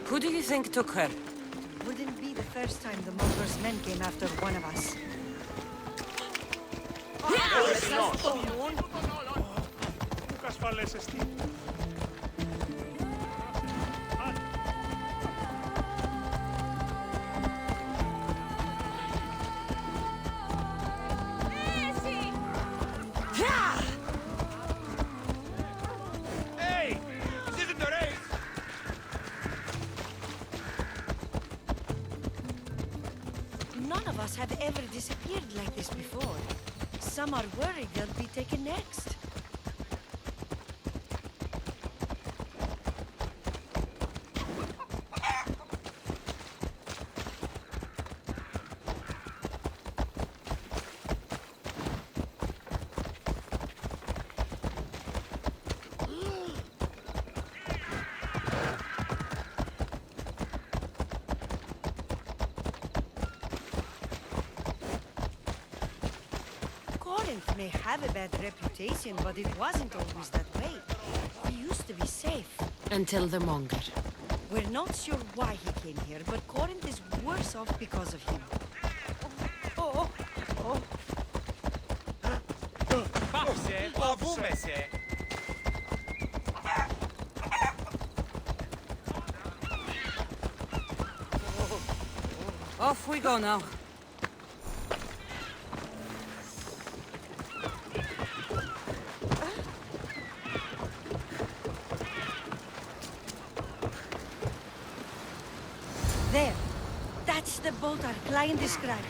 Who do you think took her? Wouldn't be the first time the Monger's men came after one of us. Hey! This isn't the race! None of us have ever disappeared like this before. Some are worried they'll be taken next. Corinth may have a bad reputation, but it wasn't always that way. We used to be safe. Until the Monger. We're not sure why he came here, but Corinth is worse off because of him. Πάψε, φοβούμεσαι! Off we go now. There. That's the boat our client described.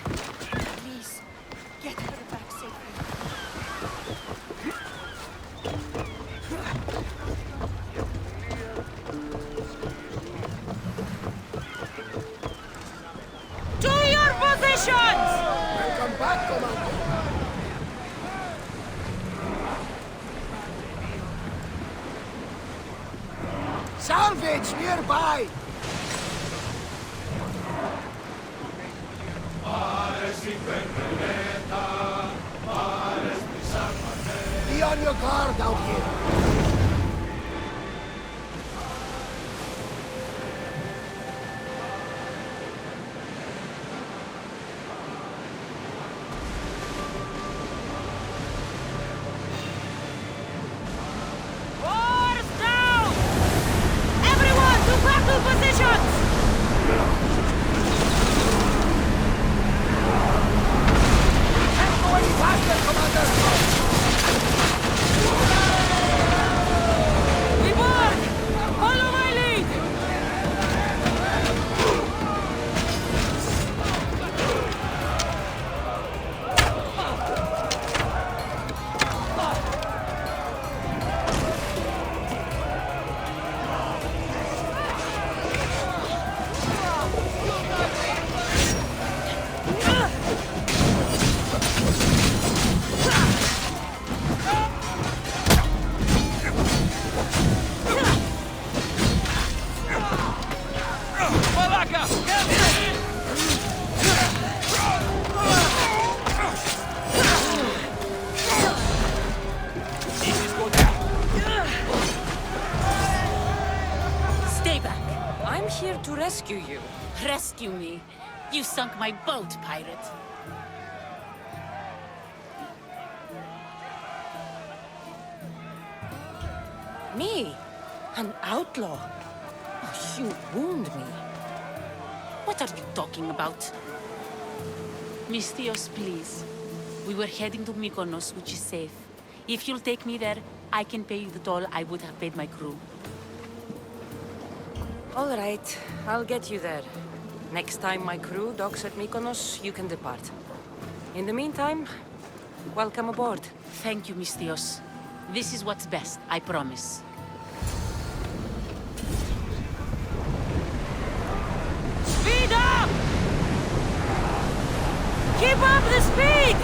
Please, get her back safely. To your positions! Welcome back, Commander. Salvage nearby! Be on your guard out here. Oars down! Everyone to battle positions! Can't go any faster, Commander! We board! Follow my lead! Μαλάκα! Stay back. I'm here to rescue you. Rescue me. You sunk my boat, pirate. Me? An outlaw? Oh, you wound me. What are you talking about? Miss Theos, please. We were heading to Mykonos, which is safe. If you'll take me there, I can pay you the toll I would have paid my crew. All right, I'll get you there. Next time my crew docks at Mykonos, you can depart. In the meantime, welcome aboard. Thank you, Miss Theos. This is what's best, I promise. Speed up! Keep up the speed!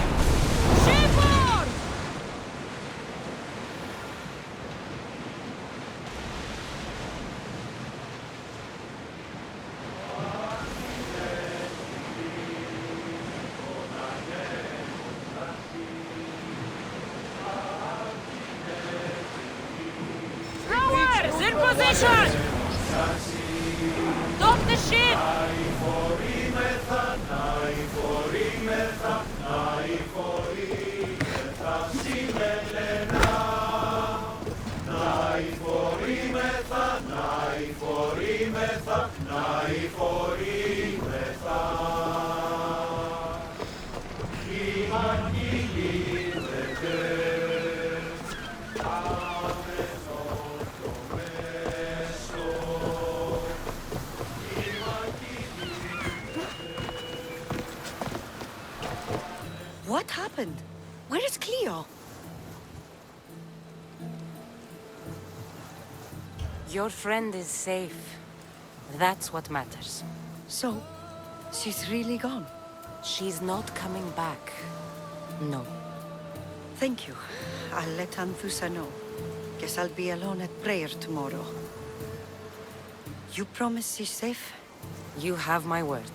Shipboard! Rowers, in position! What happened? Where is Cleo? Your friend is safe. That's what matters. So, she's really gone? She's not coming back. No. Thank you. I'll let Anthusa know. Guess I'll be alone at prayer tomorrow. You promise she's safe? You have my word.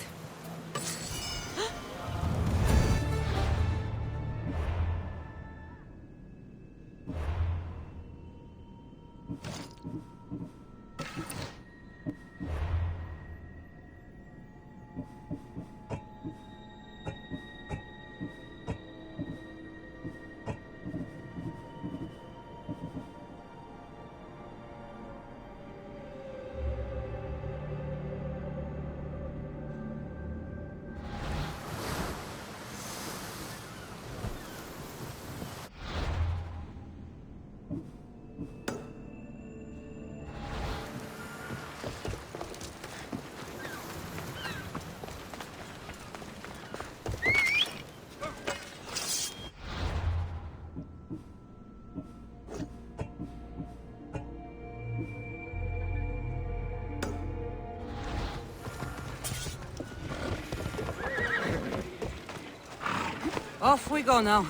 Off we go now.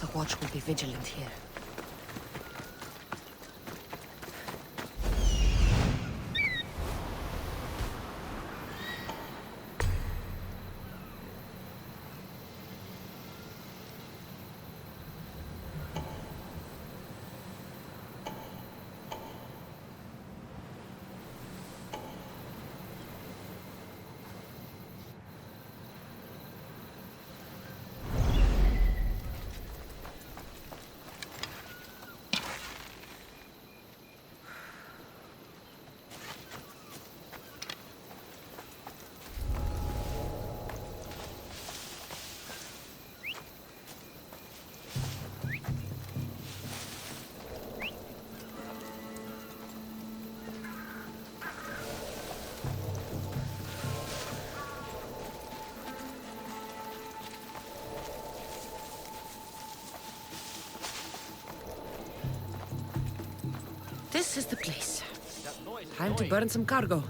The watch will be vigilant here. This is the place. Time to burn some cargo.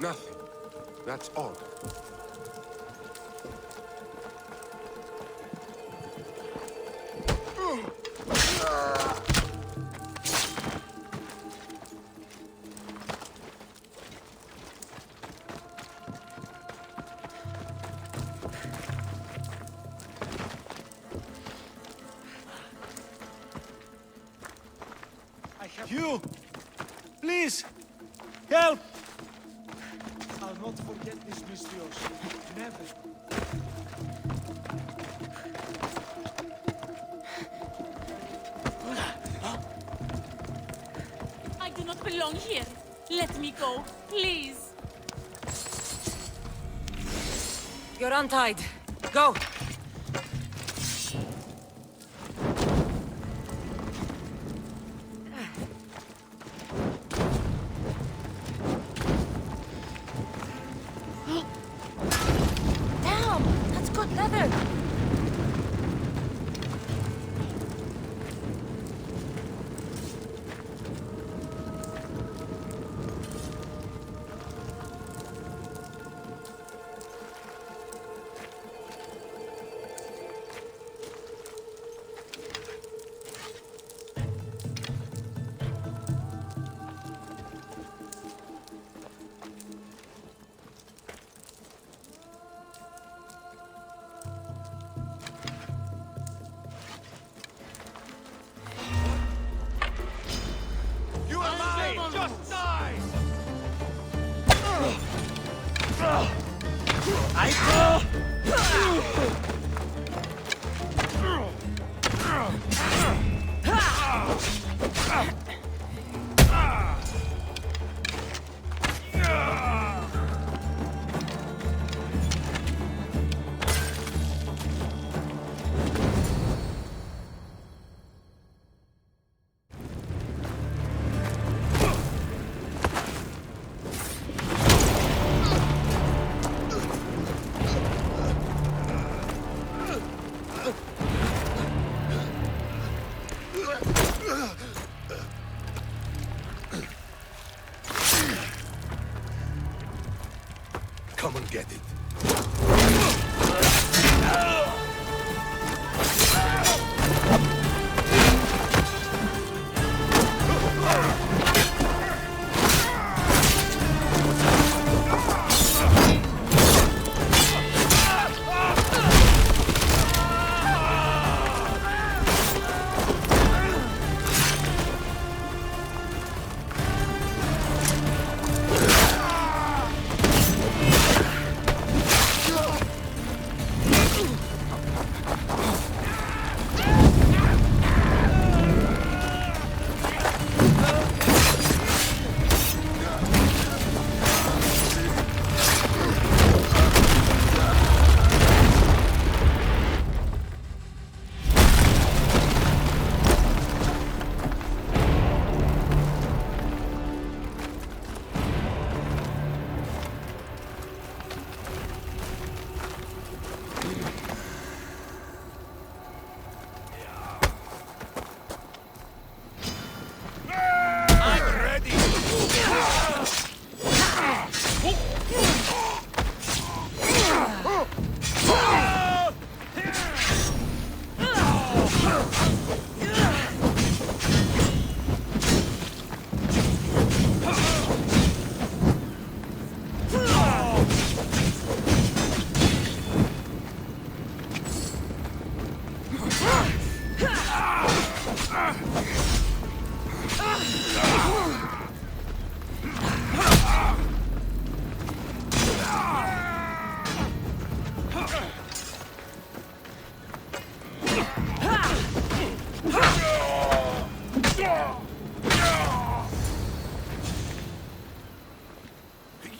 Nothing. That's odd. You! Please! Help! I'll not forget this, Mistios. Never. I do not belong here. Let me go, please. You're untied. Go! Damn! That's good leather! You and mine! Just nice! Come and get it.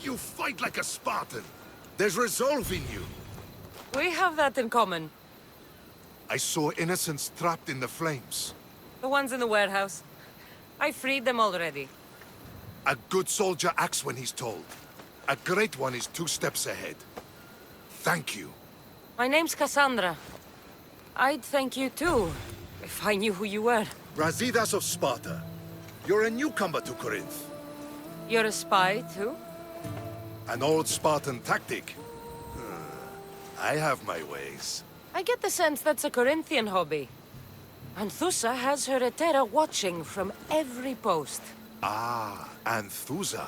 You fight like a Spartan. There's resolve in you. We have that in common. I saw innocents trapped in the flames. The ones in the warehouse. I freed them already. A good soldier acts when he's told. A great one is 2 steps ahead. Thank you. My name's Cassandra. I'd thank you too, if I knew who you were. Brasidas of Sparta. You're a newcomer to Corinth. You're a spy too? An old Spartan tactic. I have my ways. I get the sense that's a Corinthian hobby. Anthusa has her Etera watching from every post. Ah, Anthusa.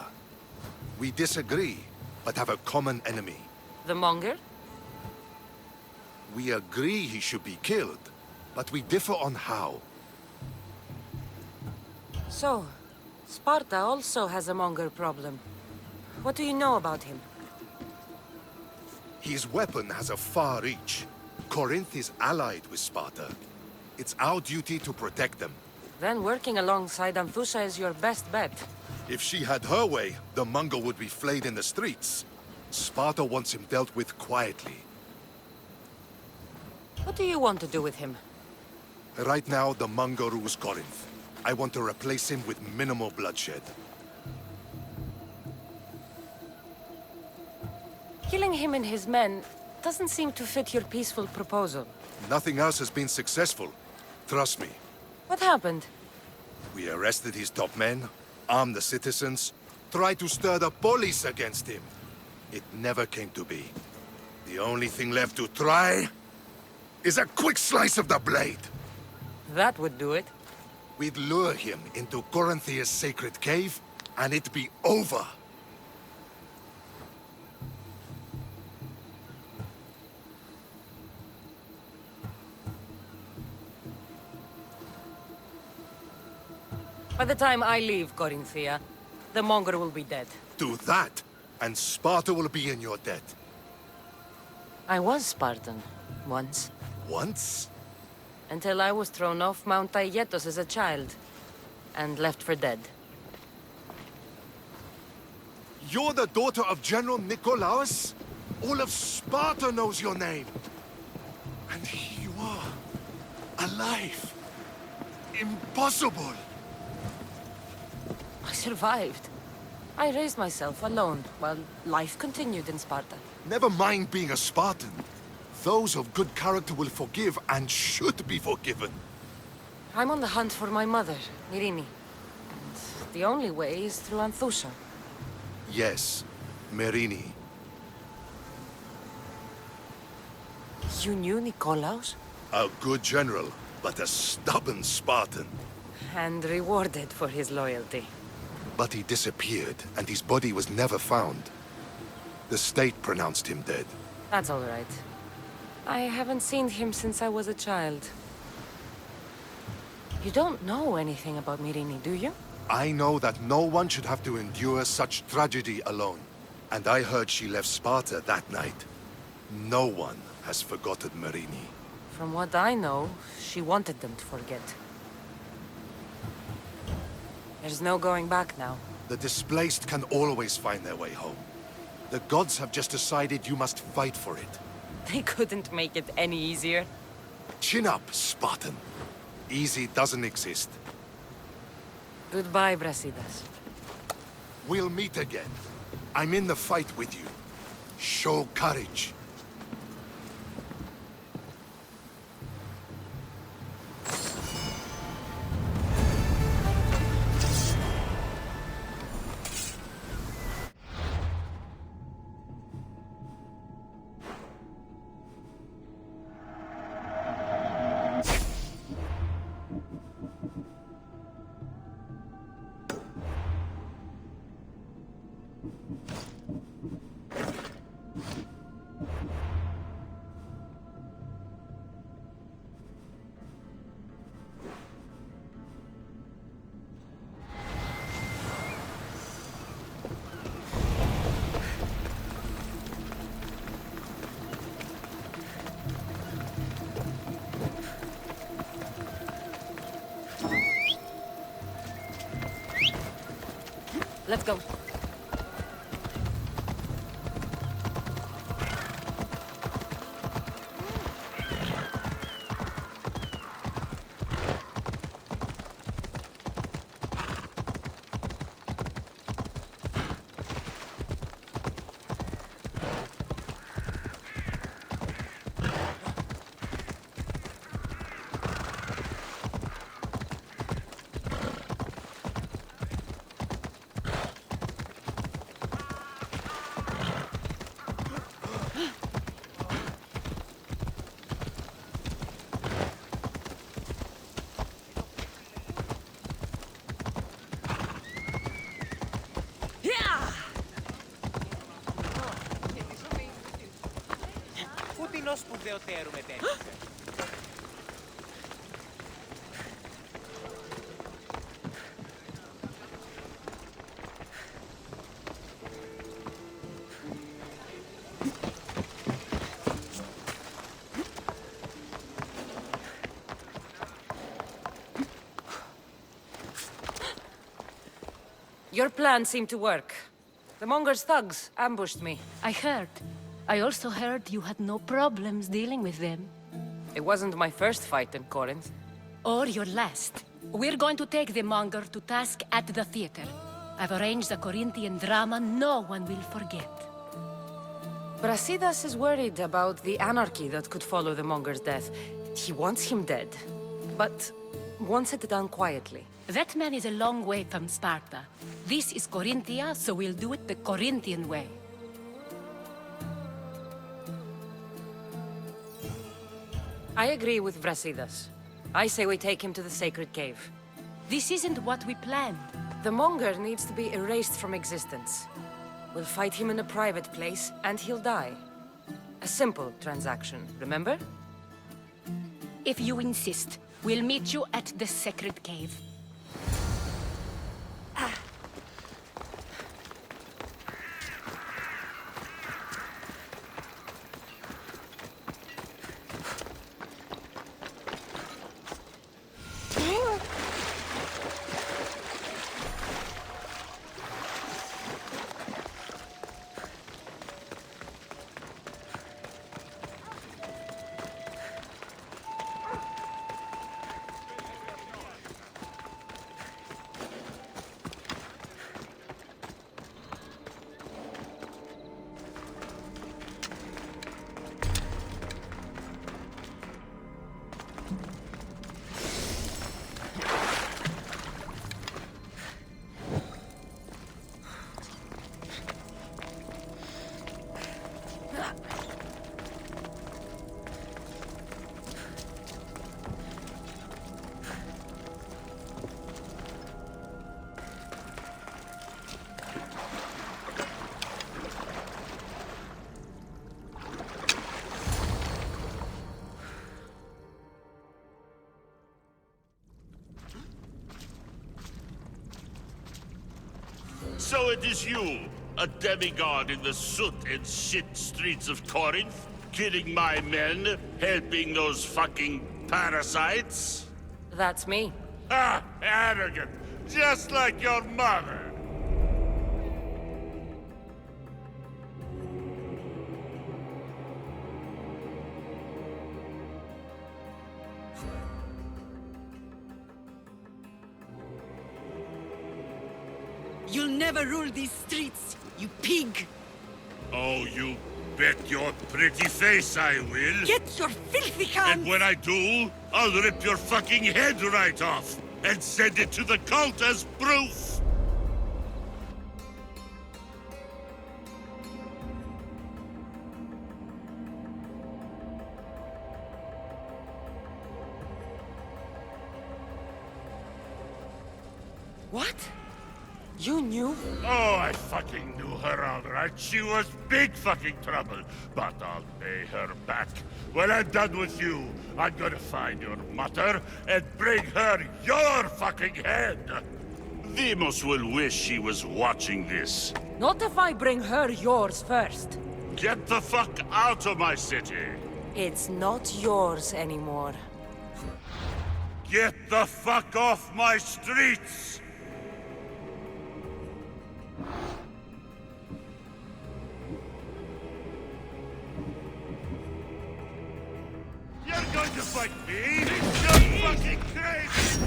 We disagree, but have a common enemy. The Monger? We agree he should be killed, but we differ on how. So, Sparta also has a Monger problem. What do you know about him? His weapon has a far reach. Corinth is allied with Sparta. It's our duty to protect them. Then working alongside Anthusa is your best bet. If she had her way, the Monger would be flayed in the streets. Sparta wants him dealt with quietly. What do you want to do with him? Right now, the Monger rules Corinth. I want to replace him with minimal bloodshed. Killing him and his men doesn't seem to fit your peaceful proposal. Nothing else has been successful. Trust me. What happened? We arrested his top men, armed the citizens, tried to stir the police against him. It never came to be. The only thing left to try is a quick slice of the blade. That would do it. We'd lure him into Corinthia's sacred cave, and it'd be over. By the time I leave Corinthia, the Monger will be dead. Do that, and Sparta will be in your debt. I was Spartan, once. Once? Until I was thrown off Mount Aietos as a child, and left for dead. You're the daughter of General Nikolaos? All of Sparta knows your name. And here you are, alive. Impossible. I survived. I raised myself alone, while life continued in Sparta. Never mind being a Spartan. Those of good character will forgive and should be forgiven. I'm on the hunt for my mother, Myrini. And the only way is through Anthousa. Yes, Merini. You knew Nikolaos? A good general, but a stubborn Spartan. And rewarded for his loyalty. But he disappeared, and his body was never found. The state pronounced him dead. That's all right. I haven't seen him since I was a child. You don't know anything about Myrini, do you? I know that no one should have to endure such tragedy alone. And I heard she left Sparta that night. No one has forgotten Merini. From what I know, she wanted them to forget. There's no going back now. The displaced can always find their way home. The gods have just decided you must fight for it. They couldn't make it any easier. Chin up, Spartan. Easy doesn't exist. Goodbye, Brasidas. We'll meet again. I'm in the fight with you. Show courage. Let's go. Πού σπουδαιοτέρου μετέφερε. Your plan seemed to work. The Monger's thugs ambushed me. I heard. I also heard you had no problems dealing with them. It wasn't my first fight in Corinth. Or your last. We're going to take the Monger to task at the theater. I've arranged a Corinthian drama no one will forget. Brasidas is worried about the anarchy that could follow the Monger's death. He wants him dead, but wants it done quietly. That man is a long way from Sparta. This is Corinthia, so we'll do it the Corinthian way. I agree with Brasidas. I say we take him to the sacred cave. This isn't what we planned. The Monger needs to be erased from existence. We'll fight him in a private place, and he'll die. A simple transaction, remember? If you insist, we'll meet you at the sacred cave. So it is you, a demigod in the soot and shit streets of Corinth, killing my men, helping those fucking parasites? That's me. Ah, arrogant, just like your mother. You'll never rule these streets, you pig! Oh, you bet your pretty face I will. Get your filthy hands! And when I do, I'll rip your fucking head right off and send it to the cult as proof. What? You knew? Oh, I fucking knew her all right. She was big fucking trouble. But I'll pay her back. When I'm done with you, I'm gonna find your mother and bring her your fucking head. Demos will wish she was watching this. Not if I bring her yours first. Get the fuck out of my city. It's not yours anymore. Get the fuck off my streets! You're going to fight me? You're fucking crazy!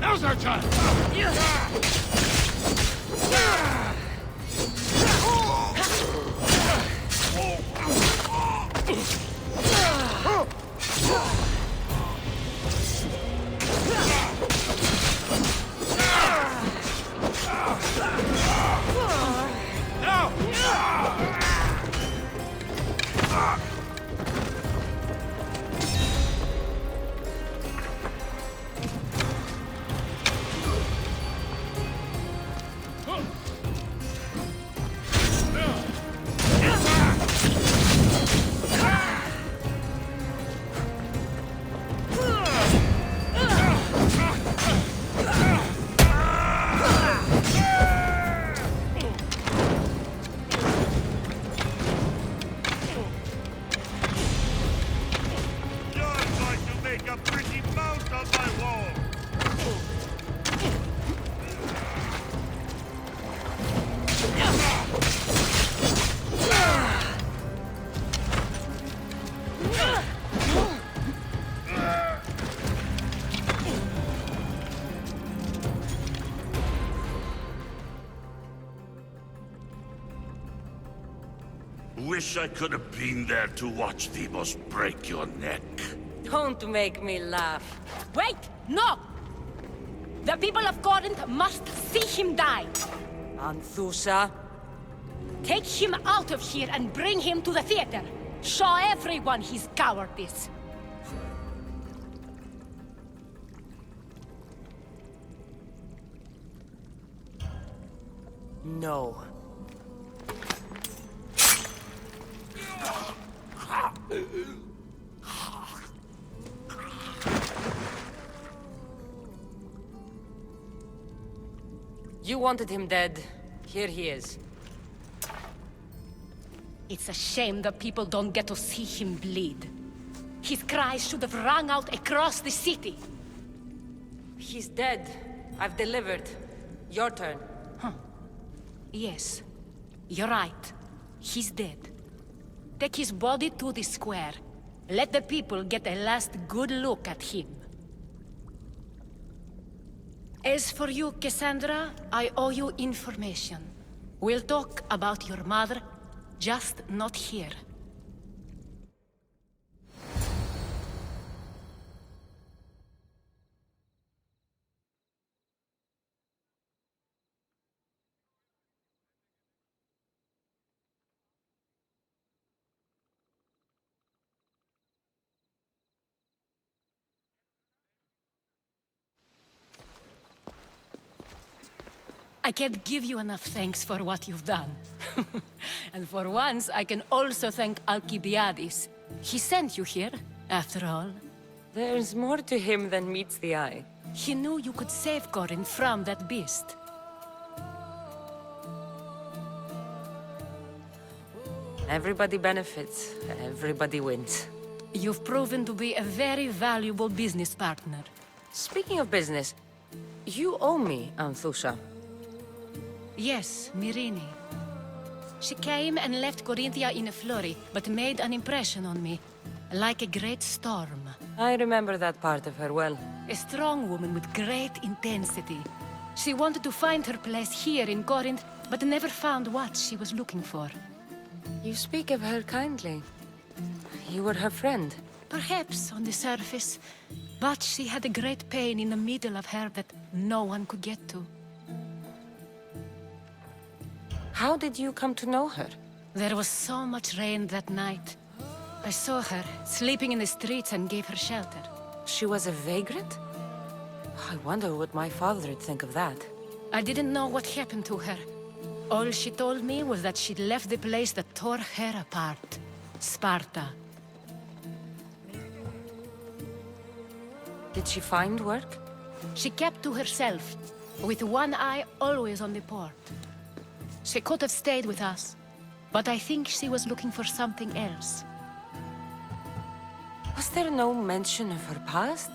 Now's our time! wish I could have been there to watch Demos break your neck. Don't make me laugh. Wait! No! The people of Corinth must see him die. Anthusa. Take him out of here and bring him to the theater. Show everyone his cowardice. No. You wanted him dead. Here he is. It's a shame that people don't get to see him bleed. His cries should have rung out across the city. He's dead. I've delivered. Your turn. Yes, you're right. He's dead. Take his body to the square. Let the people get a last good look at him. As for you, Cassandra, I owe you information. We'll talk about your mother, just not here. I can't give you enough thanks for what you've done. And for once, I can also thank Alcibiades. He sent you here, after all. There's more to him than meets the eye. He knew you could save Corinth from that beast. Everybody benefits. Everybody wins. You've proven to be a very valuable business partner. Speaking of business, you owe me, Anthusa. Yes, Myrine. She came and left Corinthia in a flurry, but made an impression on me, like a great storm. I remember that part of her well. A strong woman with great intensity. She wanted to find her place here in Corinth, but never found what she was looking for. You speak of her kindly. You were her friend. Perhaps on the surface, but she had a great pain in the middle of her that no one could get to. How did you come to know her? There was so much rain that night. I saw her, sleeping in the streets, and gave her shelter. She was a vagrant? I wonder what my father would think of that. I didn't know what happened to her. All she told me was that she'd left the place that tore her apart. Sparta. Did she find work? She kept to herself, with one eye always on the port. She could have stayed with us, but I think she was looking for something else. Was there no mention of her past?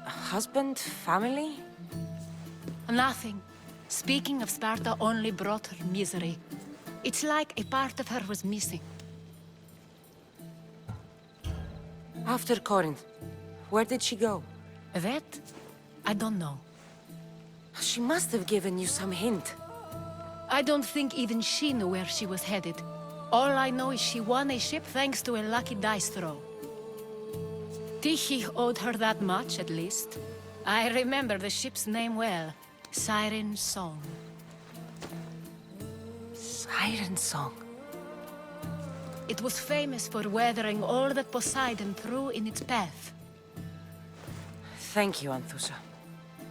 A husband, family? Nothing. Speaking of Sparta only brought her misery. It's like a part of her was missing. After Corinth, where did she go? That? I don't know. She must have given you some hint. I don't think even she knew where she was headed. All I know is she won a ship thanks to a lucky dice throw. Tyche owed her that much, at least. I remember the ship's name well. Siren Song. Siren Song. It was famous for weathering all that Poseidon threw in its path. Thank you, Anthusa.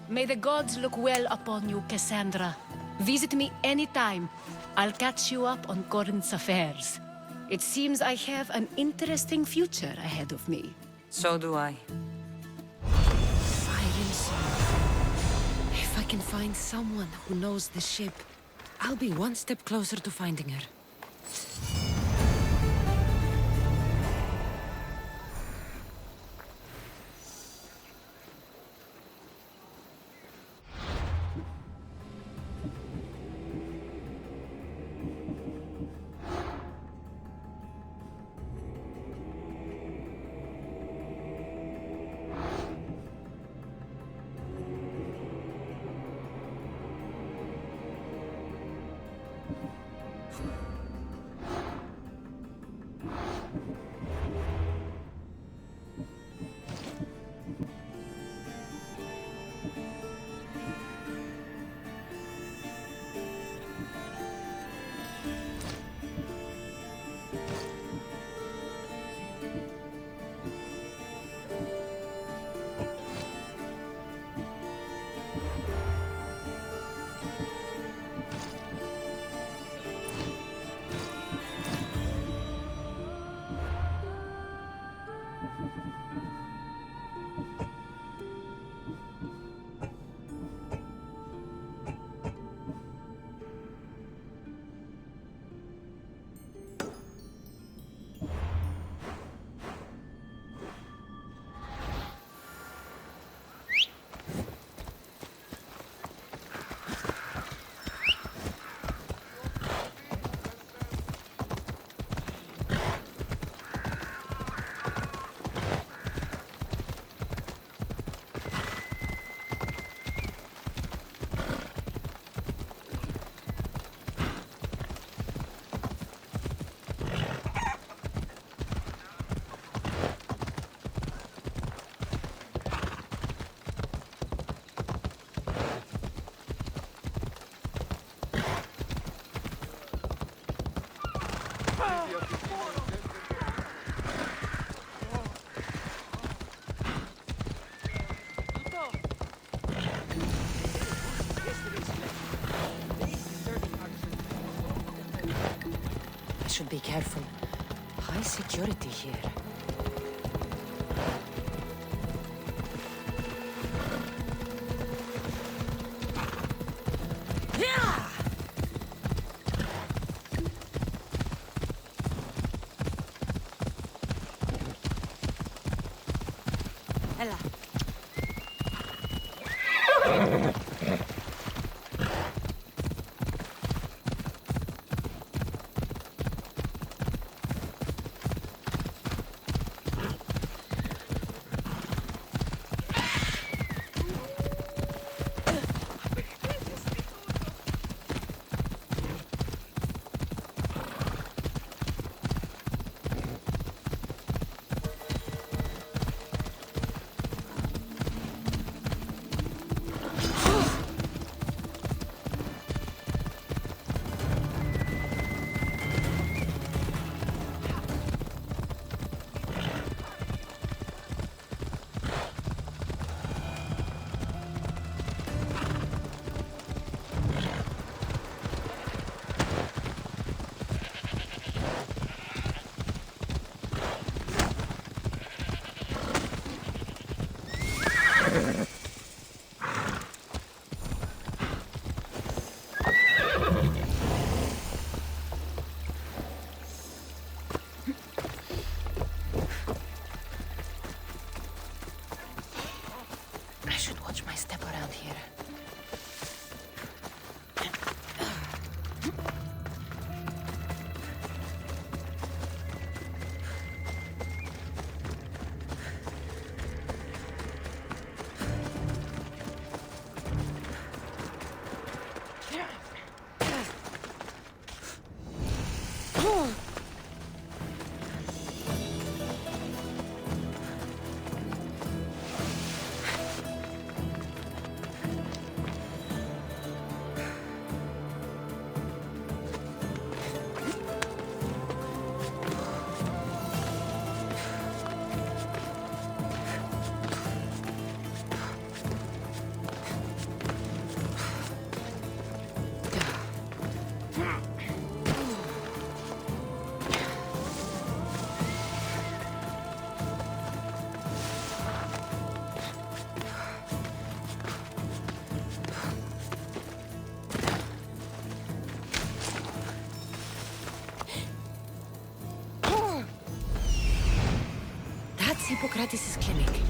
May the gods look well upon you, Cassandra. Visit me anytime. I'll catch you up on Corinth's affairs. It seems I have an interesting future ahead of me. So do I. Siren Song. If I can find someone who knows the ship, I'll be one step closer to finding her. should be careful. High security here. Ella. I should watch my step around here. That's Hippocrates' clinic.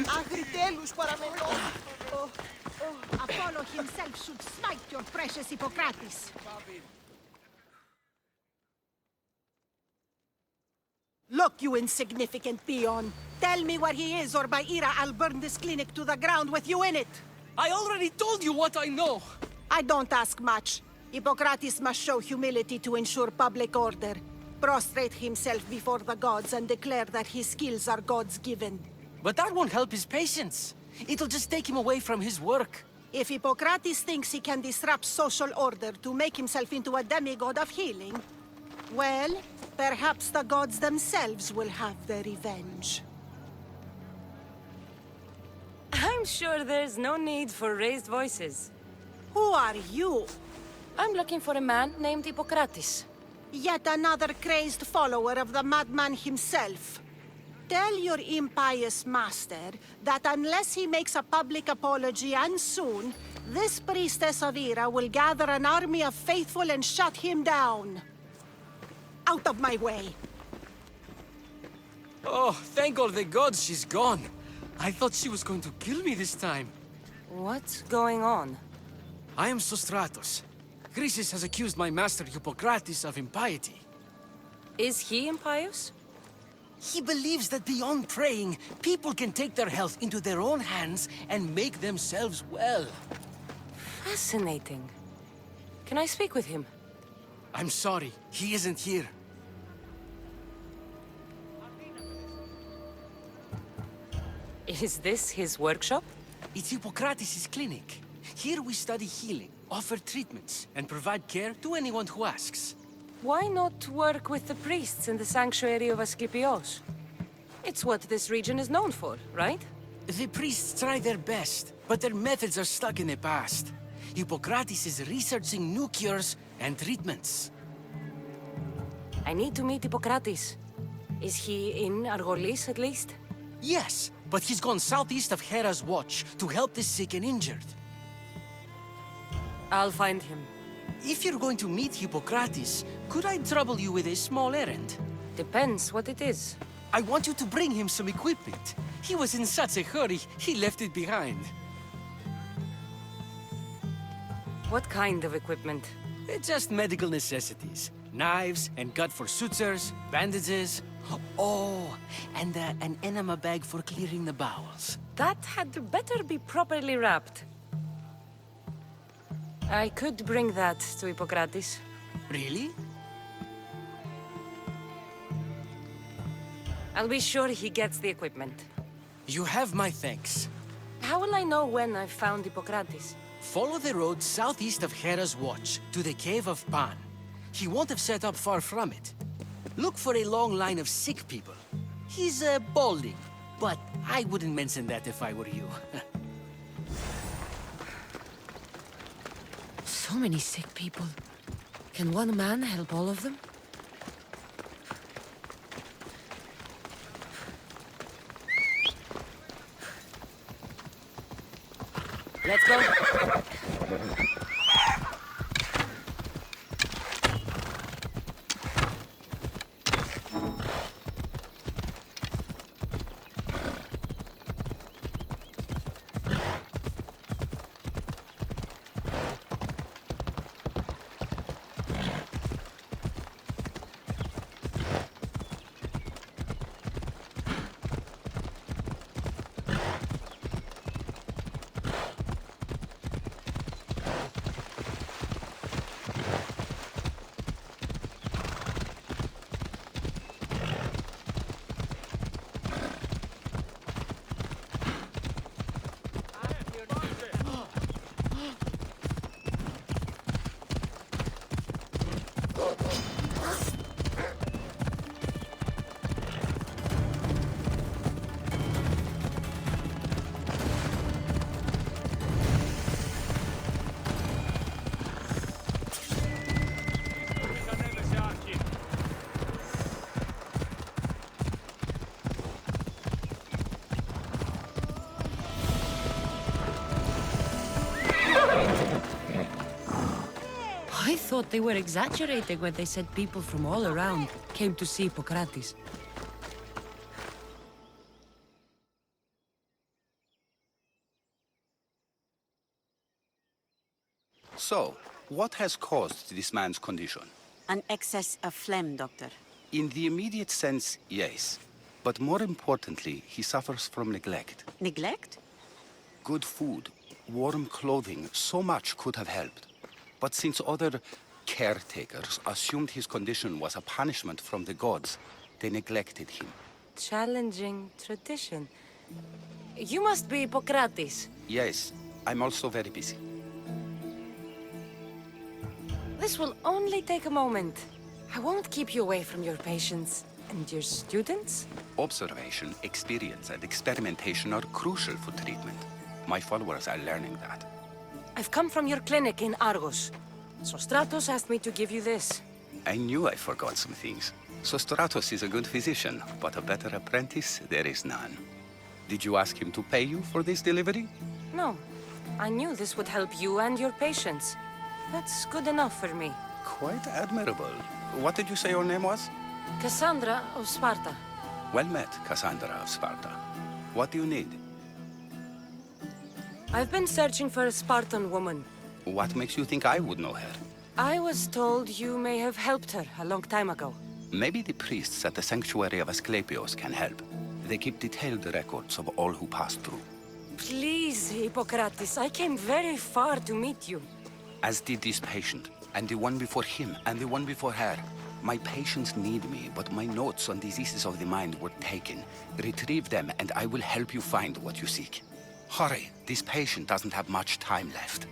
Agridelus paramelo. Apollo himself should smite your precious Hippocrates. Look, you insignificant peon. Tell me where he is, or by Ira, I'll burn this clinic to the ground with you in it. I already told you what I know. I don't ask much. Hippocrates must show humility to ensure public order. Prostrate himself before the gods and declare that his skills are gods given. But that won't help his patients. It'll just take him away from his work. If Hippocrates thinks he can disrupt social order to make himself into a demigod of healing, well, perhaps the gods themselves will have their revenge. I'm sure there's no need for raised voices. Who are you? I'm looking for a man named Hippocrates. Yet another crazed follower of the madman himself. Tell your impious master that unless he makes a public apology, and soon, this priestess of Ira will gather an army of faithful and shut him down. Out of my way! Oh, thank all the gods she's gone. I thought she was going to kill me this time. What's going on? I am Sostratos. Chrysis has accused my master Hippocrates of impiety. Is he impious? He believes that beyond praying, people can take their health into their own hands and make themselves well. Fascinating. Can I speak with him? I'm sorry, he isn't here. Is this his workshop? It's Hippocrates' clinic. Here we study healing, offer treatments, and provide care to anyone who asks. Why not work with the priests in the sanctuary of Asclepios? It's what this region is known for, right? The priests try their best, but their methods are stuck in the past. Hippocrates is researching new cures and treatments. I need to meet Hippocrates. Is he in Argolis, at least? Yes, but he's gone southeast of Hera's Watch to help the sick and injured. I'll find him. If you're going to meet Hippocrates, could I trouble you with a small errand? Depends what it is. I want you to bring him some equipment. He was in such a hurry, he left it behind. What kind of equipment? Just medical necessities. Knives and gut for sutures, bandages. Oh, and an enema bag for clearing the bowels. That had better be properly wrapped. I could bring that to Hippocrates. Really? I'll be sure he gets the equipment. You have my thanks. How will I know when I've found Hippocrates? Follow the road southeast of Hera's Watch to the Cave of Pan. He won't have set up far from it. Look for a long line of sick people. He's balding, but I wouldn't mention that if I were you. So many sick people. Can one man help all of them? Let's go. I thought they were exaggerating when they said people from all around came to see Hippocrates. So, what has caused this man's condition? An excess of phlegm, Doctor. In the immediate sense, yes. But more importantly, he suffers from neglect. Neglect? Good food, warm clothing, so much could have helped. But since other caretakers assumed his condition was a punishment from the gods, they neglected him. Challenging tradition. You must be Hippocrates. Yes, I'm also very busy. This will only take a moment. I won't keep you away from your patients. And your students? Observation, experience, and experimentation are crucial for treatment. My followers are learning that. I've come from your clinic in Argos. So Stratos asked me to give you this. I knew I forgot some things. So Stratos is a good physician, but a better apprentice, there is none. Did you ask him to pay you for this delivery? No. I knew this would help you and your patients. That's good enough for me. Quite admirable. What did you say your name was? Cassandra of Sparta. Well met, Cassandra of Sparta. What do you need? I've been searching for a Spartan woman. What makes you think I would know her? I was told you may have helped her a long time ago. Maybe the priests at the sanctuary of Asclepios can help. They keep detailed records of all who pass through. Please, Hippocrates, I came very far to meet you. As did this patient. and the one before him, and the one before her. My patients need me, but my notes on diseases of the mind were taken. Retrieve them, and I will help you find what you seek. Hurry, this patient doesn't have much time left.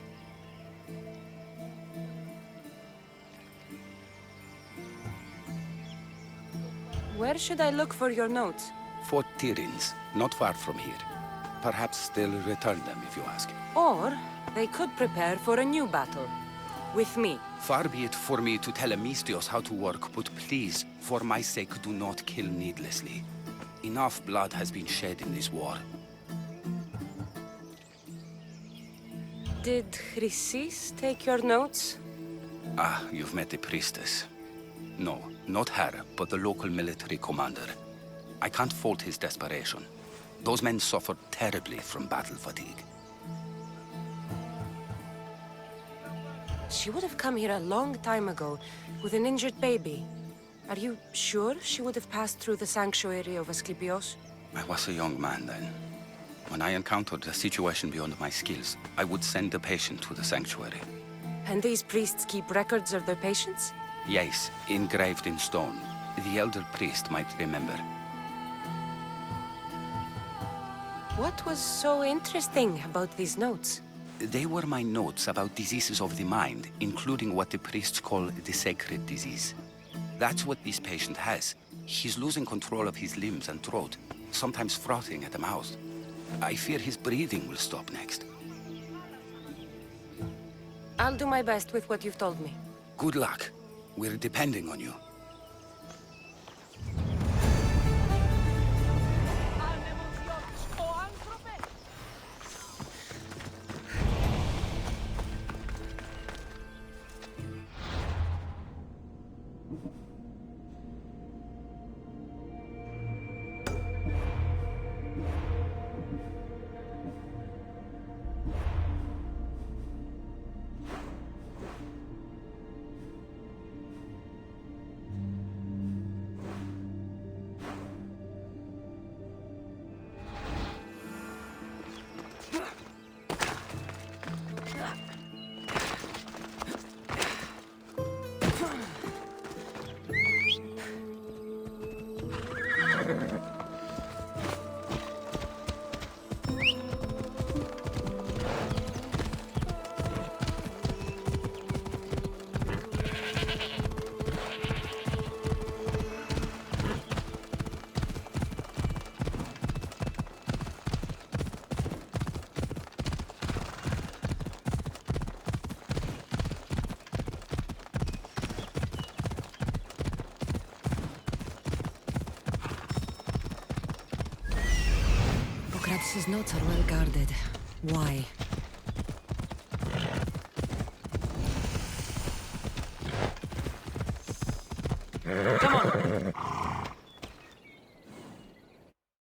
Where should I look for your notes? Fort Tyrins, not far from here. Perhaps they'll return them if you ask. Or they could prepare for a new battle. With me. Far be it for me to tell Amistios how to work, but please, for my sake, do not kill needlessly. Enough blood has been shed in this war. Did Chrysis take your notes? Ah, you've met the priestess. No, not her, but the local military commander. I can't fault his desperation. Those men suffered terribly from battle fatigue. She would have come here a long time ago, with an injured baby. Are you sure she would have passed through the sanctuary of Asclepios? I was a young man then. When I encountered a situation beyond my skills, I would send the patient to the sanctuary. And these priests keep records of their patients? Yes, engraved in stone. The elder priest might remember. What was so interesting about these notes? They were my notes about diseases of the mind, including what the priests call the sacred disease. That's what this patient has. He's losing control of his limbs and throat, sometimes frothing at the mouth. I fear his breathing will stop next. I'll do my best with what you've told me. Good luck. We're depending on you. His notes are well guarded. Why? Come on!